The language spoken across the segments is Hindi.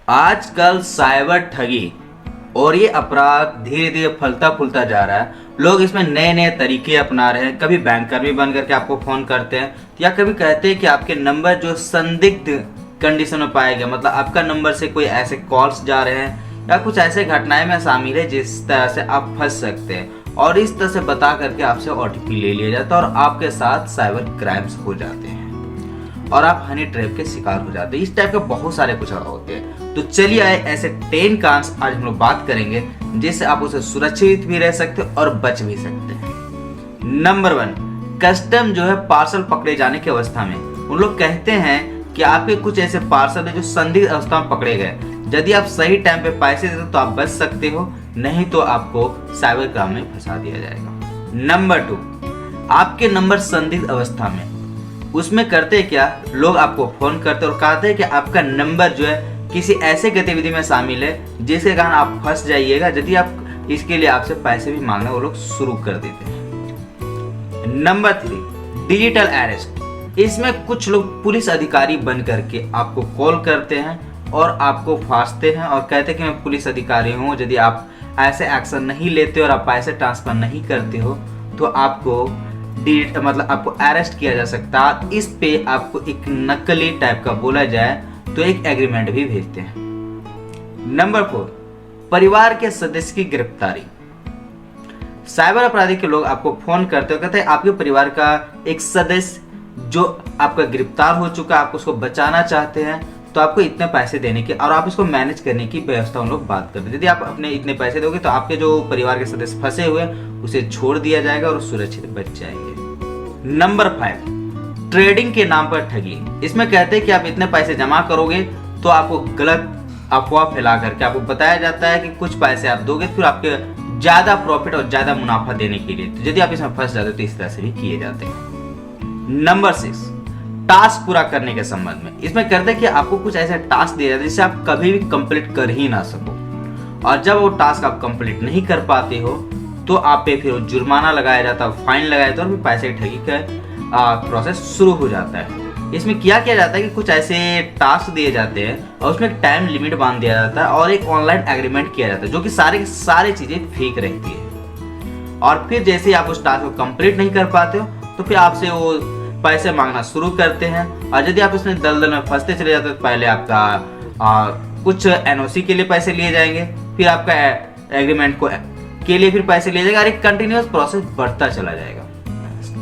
आजकल साइबर ठगी और ये अपराध धीरे धीरे फलता फूलता जा रहा है। लोग इसमें नए नए तरीके अपना रहे हैं। कभी बैंकर भी बन करके आपको फोन करते हैं या कभी कहते हैं कि आपके नंबर जो संदिग्ध कंडीशन में पाया गया, मतलब आपका नंबर से कोई ऐसे कॉल्स जा रहे हैं या कुछ ऐसे घटनाएं में शामिल है जिस तरह से आप फंस सकते हैं, और इस तरह से बता करके आपसे ओटीपी ले लिया जाता है और आपके साथ साइबर क्राइम्स हो जाते हैं और आप हनी ट्रैप के शिकार हो जाते हैं। इस टाइप के बहुत सारे कुछ होते हैं। तो चलिए आए ऐसे 10 कांस आज हम लोग बात करेंगे जिससे आप उसे सुरक्षित भी रह सकते हैं और बच भी सकते हैं। नंबर 1, कस्टम जो है पार्सल पकड़े जाने की अवस्था में। उन लोग कहते हैं कि आपके कुछ ऐसे पार्सल है जो संदिग्ध अवस्था में पकड़े गए। यदि आप सही टाइम पे पैसे देते तो आप बच सकते हो, नहीं तो आपको साइबर क्राइम में फंसा दिया जाएगा। नंबर 2, आपके नंबर संदिग्ध अवस्था में। उसमें करते क्या, लोग आपको फोन करते और कहते हैं कि आपका नंबर जो है किसी ऐसे गतिविधि में शामिल है जिसके कारण आप फंस जाइएगा। यदि आप इसके लिए आपसे पैसे भी मांगना वो लोग शुरू कर देते हैं। Number 3, digital arrest. इसमें कुछ लोग पुलिस अधिकारी बन करके आपको कॉल करते हैं और आपको फांसते हैं और कहते हैं कि मैं पुलिस अधिकारी हूँ, यदि आप ऐसे एक्शन नहीं लेते और आप पैसे ट्रांसफर नहीं करते हो तो आपको मतलब आपको अरेस्ट किया जा सकता है। इस पे आपको एक नकली टाइप का बोला जाए तो एक एग्रीमेंट भी भेजते हैं। नंबर 4, परिवार के सदस्य की गिरफ्तारी। साइबर अपराधी के लोग आपको फोन करते हो, कहते हैं आपके परिवार का एक सदस्य जो आपका गिरफ्तार हो चुका है, आप उसको बचाना चाहते हैं तो आपको इतने पैसे देने की और आप इसको मैनेज करने की व्यवस्था हम लोग बात करते हैं। यदि आप अपने इतने पैसे दोगे तो आपके जो परिवार के सदस्य फंसे हुए उसे छोड़ दिया जाएगा और सुरक्षित बच जाएंगे। नंबर 5, ट्रेडिंग के नाम पर ठगी। इसमें कहते हैं कि आप इतने पैसे जमा करोगे तो आपको गलत अफवाह फैला करके आपको बताया जाता है कि कुछ पैसे आप दोगे फिर आपके ज्यादा प्रॉफिट और ज्यादा मुनाफा देने के लिए। तो यदि आप इसमें फंस जाते हो तो इस तरह से भी किए जाते हैं। नंबर 6, टास्क पूरा करने के संबंध में। इसमें करते हैं कि आपको कुछ ऐसे टास्क दिए जाते हैं जिससे आप कभी भी कंप्लीट कर ही ना सको, और जब वो टास्क आप कंप्लीट नहीं कर पाते हो तो आप पे फिर जुर्माना लगाया जाता है, फाइन लगाया जाता है और फिर पैसे की ठगी का प्रोसेस शुरू हो जाता है। इसमें क्या किया जाता है कि कुछ ऐसे टास्क दिए जाते हैं और उसमें एक टाइम लिमिट बांध दिया जाता है और एक ऑनलाइन एग्रीमेंट किया जाता है जो कि सारी चीजें फेक रहती है। और फिर जैसे ही आप उस टास्क को कंप्लीट नहीं कर पाते हो तो फिर आपसे वो पैसे मांगना शुरू करते हैं, और यदि आप इसमें दलदल में फंसते चले जाते हो तो पहले आपका कुछ एनओसी के लिए पैसे लिए जाएंगे, फिर आपका एग्रीमेंट के लिए फिर पैसे लिए जाएगा और एक कंटिन्यूअस प्रोसेस बढ़ता चला जाएगा।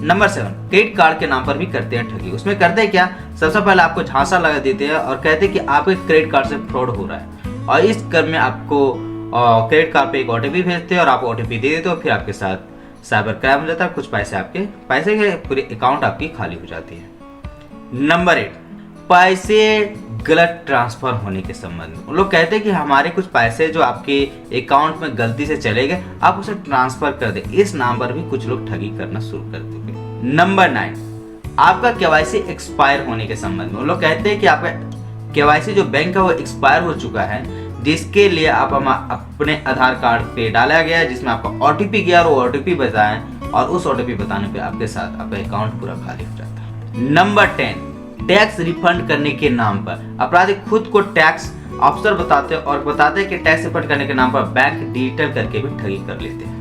नंबर 7, क्रेडिट कार्ड के नाम पर भी करते हैं ठगी। उसमें करते हैं क्या, सबसे पहले आपको झांसा लगा देते हैं और कहते हैं कि आपके क्रेडिट कार्ड से फ्रॉड हो रहा है, और इस क्रम में आपको क्रेडिट कार्ड पे एक ओटीपी भेजते हैं और आप ओटीपी दे देते हो, फिर आपके साथ साइबर क्राइम हो जाता है। कुछ पैसे के पूरी अकाउंट आपकी खाली हो जाती है। नंबर 8, पैसे गलत ट्रांसफर होने के संबंध में। लोग कहते हैं कि हमारे कुछ पैसे जो आपके अकाउंट में गलती से चले गए आप उसे ट्रांसफर कर दे। इस नाम पर भी कुछ लोग ठगी करना शुरू कर देंगे। नंबर 9, आपका केवाईसी एक्सपायर होने के संबंध में। लोग कहते हैं कि आपका केवाईसी जो बैंक का वो एक्सपायर हो चुका है, जिसके लिए आप अपने आधार कार्ड पे डाला गया जिसमें आपका ओटीपी गया और वो ओटीपी बताएं, और उस ओटीपी बताने पे आपके साथ आपका अकाउंट पूरा खाली हो जाता है। नंबर 10, टैक्स रिफंड करने के नाम पर अपराधी खुद को टैक्स अफसर बताते हैं और बताते हैं कि टैक्स रिफंड करने के नाम पर बैंक डिजिटल करके भी ठगी कर लेते हैं।